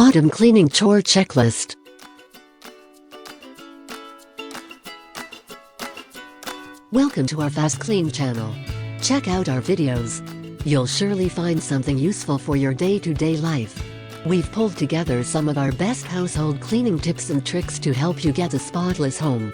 Autumn Cleaning Chore Checklist. Welcome to our FastKlean channel. Check out our videos. You'll surely find something useful for your day-to-day life. We've pulled together some of our best household cleaning tips and tricks to help you get a spotless home.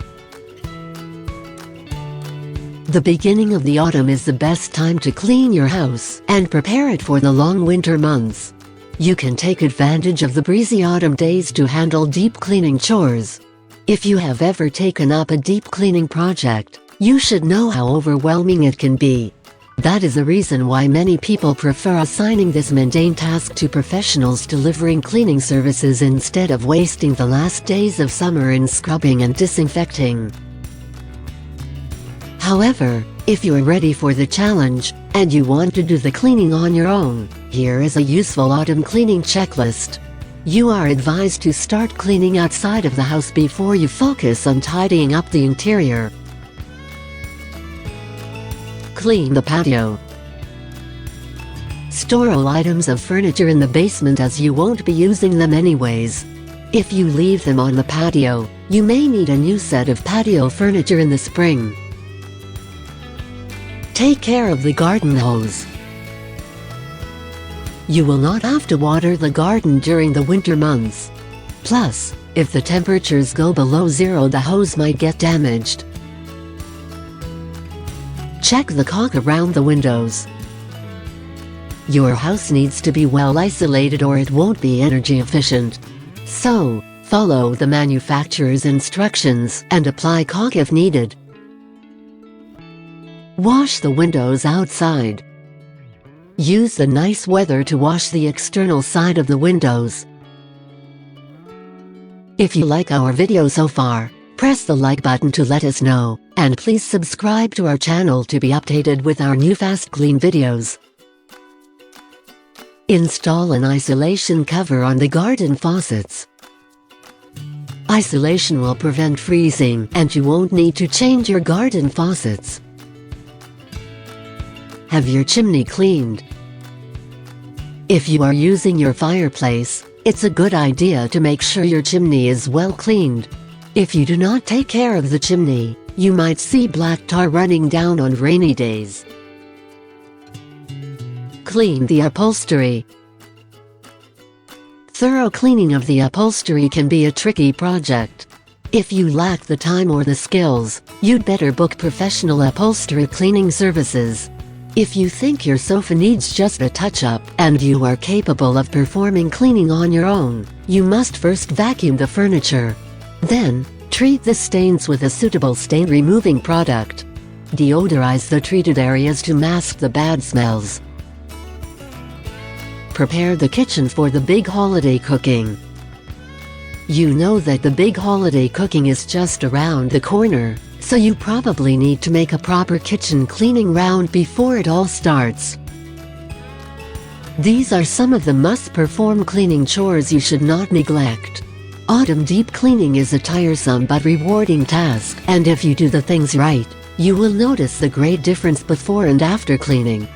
The beginning of the autumn is the best time to clean your house and prepare it for the long winter months. You can take advantage of the breezy autumn days to handle deep cleaning chores. If you have ever taken up a deep cleaning project, you should know how overwhelming it can be. That is the reason why many people prefer assigning this mundane task to professionals delivering cleaning services instead of wasting the last days of summer in scrubbing and disinfecting. However, if you are ready for the challenge, and you want to do the cleaning on your own, here is a useful autumn cleaning checklist. You are advised to start cleaning outside of the house before you focus on tidying up the interior. Clean the patio. Store all items of furniture in the basement as you won't be using them anyways. If you leave them on the patio, you may need a new set of patio furniture in the spring. Take care of the garden hose. You will not have to water the garden during the winter months. Plus, if the temperatures go below zero, the hose might get damaged. Check the caulk around the windows. Your house needs to be well isolated or it won't be energy efficient. So, follow the manufacturer's instructions and apply caulk if needed. Wash the windows outside. Use the nice weather to wash the external side of the windows. If you like our video so far, press the like button to let us know, and please subscribe to our channel to be updated with our new FastKlean videos. Install an isolation cover on the garden faucets. Isolation will prevent freezing, and you won't need to change your garden faucets. Have your chimney cleaned. If you are using your fireplace, it's a good idea to make sure your chimney is well cleaned. If you do not take care of the chimney, you might see black tar running down on rainy days. Clean the upholstery. Thorough cleaning of the upholstery can be a tricky project. If you lack the time or the skills, you'd better book professional upholstery cleaning services. If you think your sofa needs just a touch-up, and you are capable of performing cleaning on your own, you must first vacuum the furniture. Then, treat the stains with a suitable stain-removing product. Deodorize the treated areas to mask the bad smells. Prepare the kitchen for the big holiday cooking. You know that the big holiday cooking is just around the corner, so you probably need to make a proper kitchen cleaning round before it all starts. These are some of the must-perform cleaning chores you should not neglect. Autumn deep cleaning is a tiresome but rewarding task, and if you do the things right, you will notice the great difference before and after cleaning.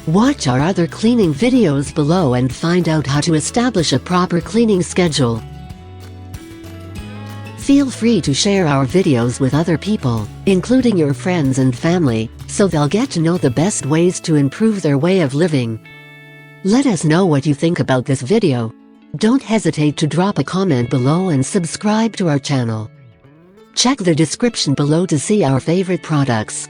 Watch our other cleaning videos below and find out how to establish a proper cleaning schedule. Feel free to share our videos with other people, including your friends and family, so they'll get to know the best ways to improve their way of living. Let us know what you think about this video. Don't hesitate to drop a comment below and subscribe to our channel. Check the description below to see our favorite products.